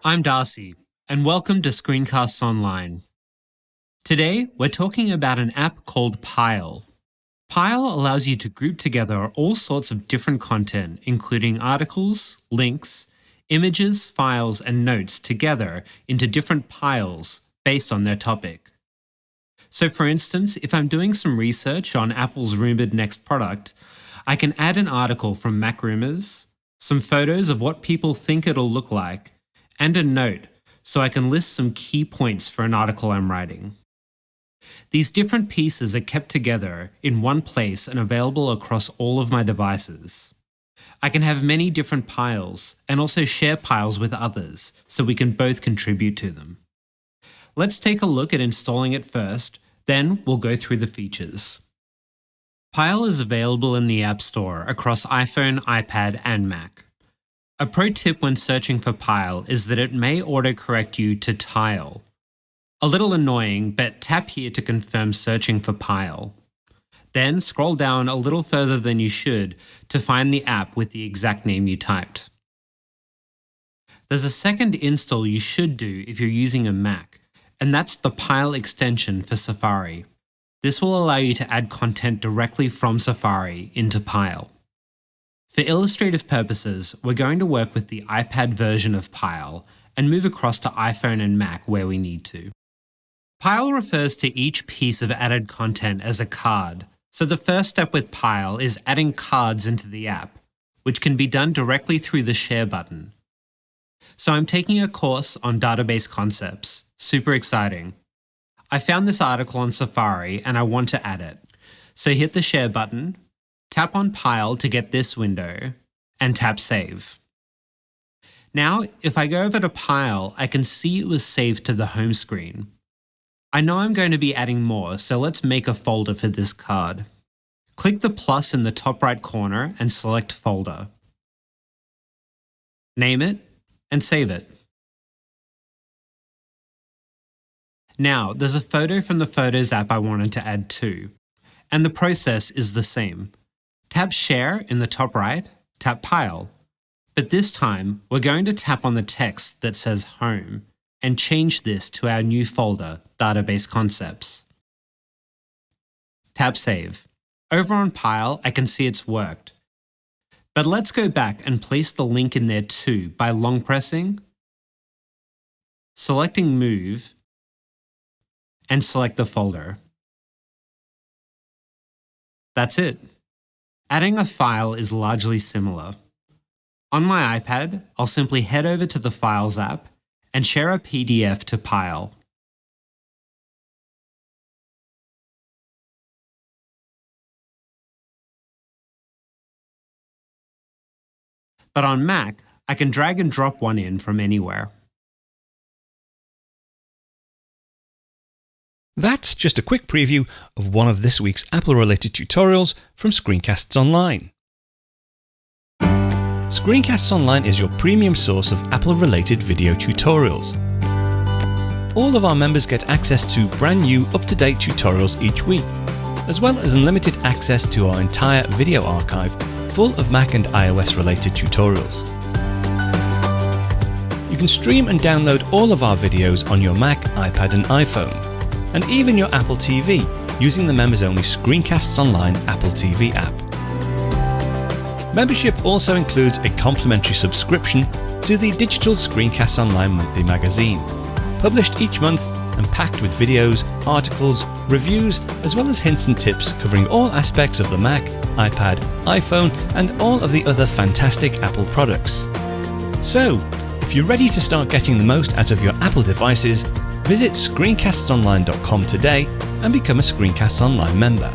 I'm Darcy, and welcome to Screencasts Online. Today, we're talking about an app called Pile. Pile allows you to group together all sorts of different content, including articles, links, images, files, and notes together into different piles based on their topic. So for instance, if I'm doing some research on Apple's rumored next product, I can add an article from Mac Rumors, some photos of what people think it'll look like, and a note so I can list some key points for an article I'm writing. These different pieces are kept together in one place and available across all of my devices. I can have many different piles and also share piles with others so we can both contribute to them. Let's take a look at installing it first, then we'll go through the features. Pile is available in the App Store across iPhone, iPad, and Mac. A pro tip when searching for Pile is that it may autocorrect you to Tile. A little annoying, but tap here to confirm searching for Pile. Then scroll down a little further than you should to find the app with the exact name you typed. There's a second install you should do if you're using a Mac, and that's the Pile extension for Safari. This will allow you to add content directly from Safari into Pile. For illustrative purposes, we're going to work with the iPad version of Pile and move across to iPhone and Mac where we need to. Pile refers to each piece of added content as a card, so the first step with Pile is adding cards into the app, which can be done directly through the Share button. So I'm taking a course on database concepts. Super exciting. I found this article on Safari and I want to add it. So hit the Share button, tap on Pile to get this window, and tap Save. Now, if I go over to Pile, I can see it was saved to the home screen. I know I'm going to be adding more, so let's make a folder for this card. Click the plus in the top right corner and select Folder. Name it and save it. Now, there's a photo from the Photos app I wanted to add too, and the process is the same. Tap Share in the top right, tap Pile. But this time, we're going to tap on the text that says Home and change this to our new folder, Database Concepts. Tap Save. Over on Pile, I can see it's worked. But let's go back and place the link in there too by long pressing, selecting Move, and select the folder. That's it. Adding a file is largely similar. On my iPad, I'll simply head over to the Files app and share a PDF to Pile. But on Mac, I can drag and drop one in from anywhere. That's just a quick preview of one of this week's Apple-related tutorials from Screencasts Online. Screencasts Online is your premium source of Apple-related video tutorials. All of our members get access to brand new, up-to-date tutorials each week, as well as unlimited access to our entire video archive full of Mac and iOS-related tutorials. You can stream and download all of our videos on your Mac, iPad and iPhone, and even your Apple TV using the members-only Screencasts Online Apple TV app. Membership also includes a complimentary subscription to the digital Screencasts Online monthly magazine, published each month and packed with videos, articles, reviews, as well as hints and tips covering all aspects of the Mac, iPad, iPhone, and all of the other fantastic Apple products. So, if you're ready to start getting the most out of your Apple devices, visit screencastsonline.com today and become a Screencasts Online member.